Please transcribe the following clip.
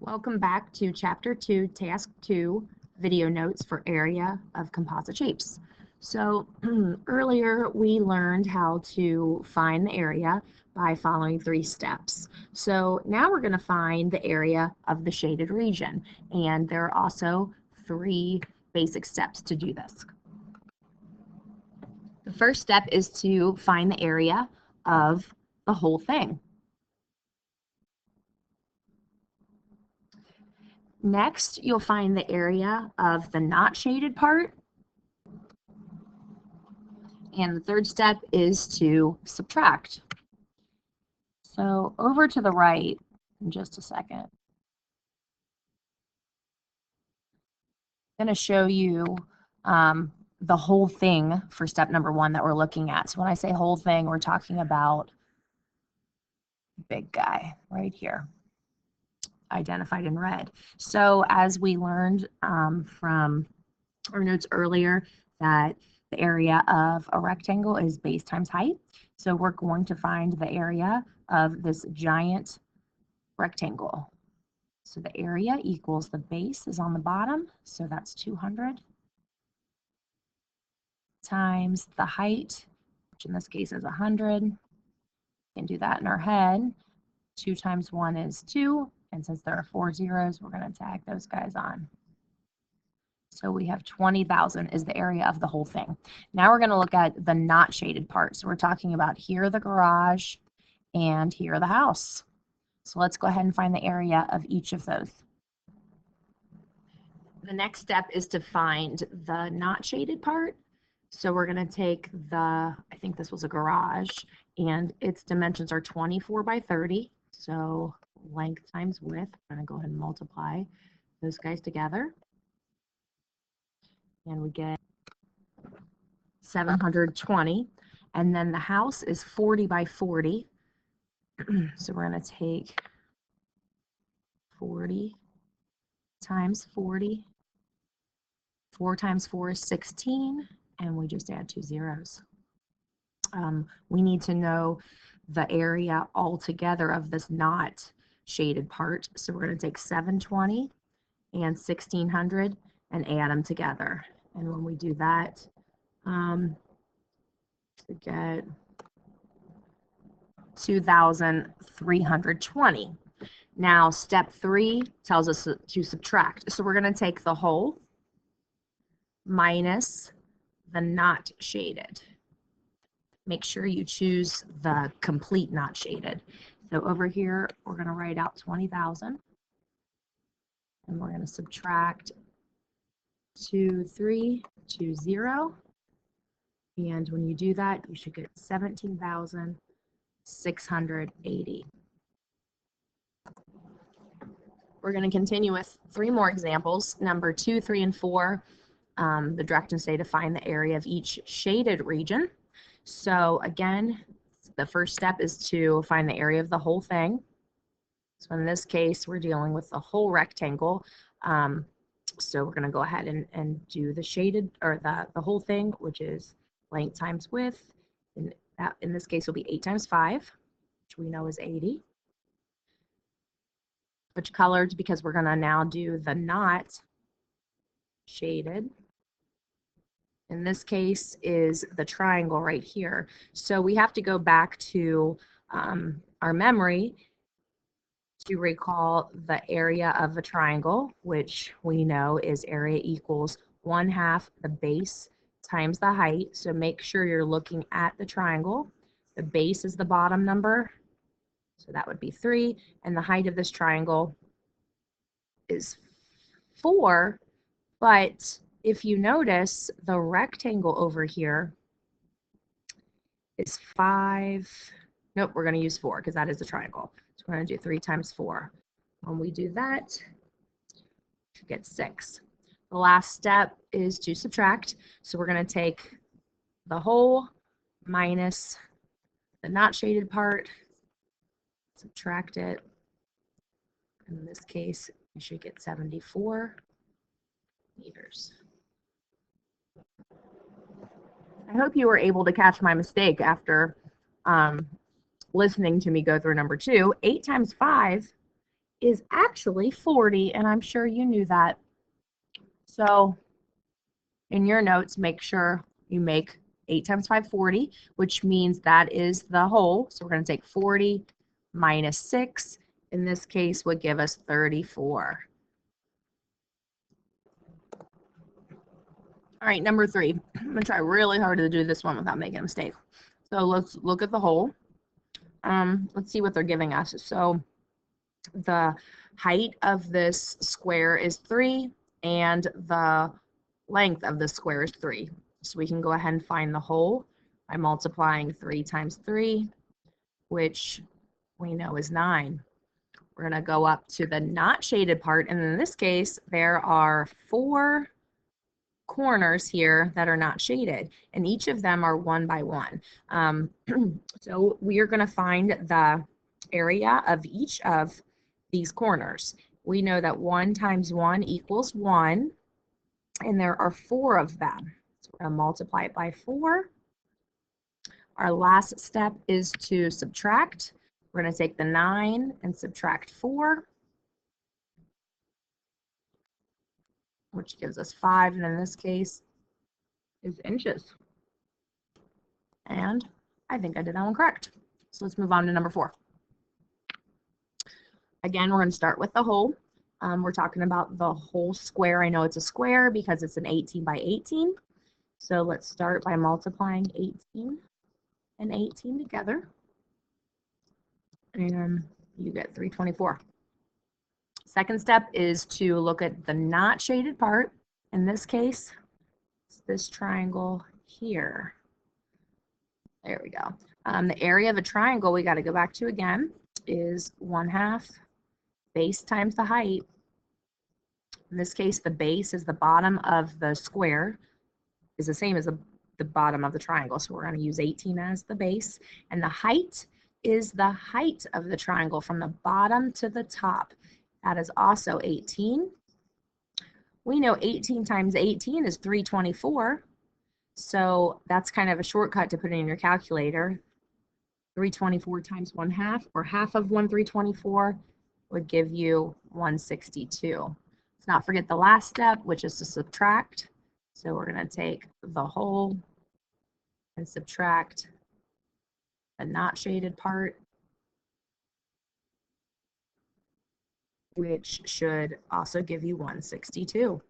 Welcome back to Chapter 2, Task 2, Video Notes for Area of Composite Shapes. So earlier we learned how to find the area by following 3 steps. So now we're going to find the area of the shaded region, and there are also 3 basic steps to do this. The first step is to find the area of the whole thing. Next, you'll find the area of the not shaded part. And the third step is to subtract. So over to the right in just a second. I'm going to show you the whole thing for step number 1 that we're looking at. So when I say whole thing, we're talking about big guy right here, identified in red. So as we learned from our notes earlier, that the area of a rectangle is base times height. So we're going to find the area of this giant rectangle. So the area equals the base is on the bottom, so that's 200 times the height, which in this case is 100. We can do that in our head. 2 times 1 is 2, and since there are 4 zeros, we're going to tag those guys on. So we have 20,000 is the area of the whole thing. Now we're going to look at the not shaded part. So we're talking about here the garage and here the house. So let's go ahead and find the area of each of those. The next step is to find the not shaded part. So we're going to take I think this was a garage, and its dimensions are 24 by 30. So length times width, we're going to go ahead and multiply those guys together. And we get 720. And then the house is 40 by 40. So we're going to take 40 times 40. 4 times 4 is 16, and we just add 2 zeros. We need to know the area altogether of this not shaded part. So we're going to take 720 and 1600 and add them together. And when we do that, we get 2,320. Now, step 3 tells us to subtract. So we're going to take the whole minus the not shaded. Make sure you choose the complete not shaded. So over here, we're going to write out 20,000. And we're going to subtract 2,320. And when you do that, you should get 17,680. We're going to continue with 3 more examples. Number 2, 3, and 4. The directions say to find the area of each shaded region. So again, the first step is to find the area of the whole thing. So in this case, we're dealing with the whole rectangle. So we're going to go ahead and do the shaded, or the whole thing, which is length times width. And that in this case will be 8 times 5, which we know is 80. Which colored because we're going to now do the not shaded. In this case is the triangle right here. So we have to go back to our memory to recall the area of a triangle, which we know is area equals 1/2 the base times the height. So make sure you're looking at the triangle. The base is the bottom number, so that would be 3, and the height of this triangle is 4, but if you notice, the rectangle over here is 5. Nope, we're going to use 4 because that is the triangle. So we're going to do 3 times 4. When we do that, we get 6. The last step is to subtract. So we're going to take the whole minus the not shaded part, subtract it. In this case, you should get 74 meters. I hope you were able to catch my mistake after listening to me go through number 2. 8 times 5 is actually 40, and I'm sure you knew that. So in your notes, make sure you make 8 times 5, 40, which means that is the whole. So we're going to take 40 minus 6. In this case, would give us 34. All right, number 3. I'm going to try really hard to do this one without making a mistake. So let's look at the whole. Let's see what they're giving us. So the height of this square is 3, and the length of the square is 3. So we can go ahead and find the whole by multiplying 3 times 3, which we know is 9. We're going to go up to the not shaded part, and in this case, there are 4 corners here that are not shaded, and each of them are 1 by 1. So we are going to find the area of each of these corners. We know that 1 times 1 equals 1, and there are 4 of them. So we're going to multiply it by 4. Our last step is to subtract. We're going to take the 9 and subtract 4, which gives us 5, and in this case is inches. And I think I did that one correct. So let's move on to number 4. Again, we're going to start with the whole. We're talking about the whole square. I know it's a square because it's an 18 by 18. So let's start by multiplying 18 and 18 together. And you get 324. Second step is to look at the not shaded part. In this case, it's this triangle here. There we go. The area of a triangle we got to go back to again is 1/2 base times the height. In this case, the base is the bottom of the square, is the same as the bottom of the triangle. So we're going to use 18 as the base. And the height is the height of the triangle from the bottom to the top. That is also 18. We know 18 times 18 is 324. So that's kind of a shortcut to put in your calculator. 324 times 1/2, or half of 324, would give you 162. Let's not forget the last step, which is to subtract. So we're going to take the whole and subtract the not shaded part, which should also give you 162.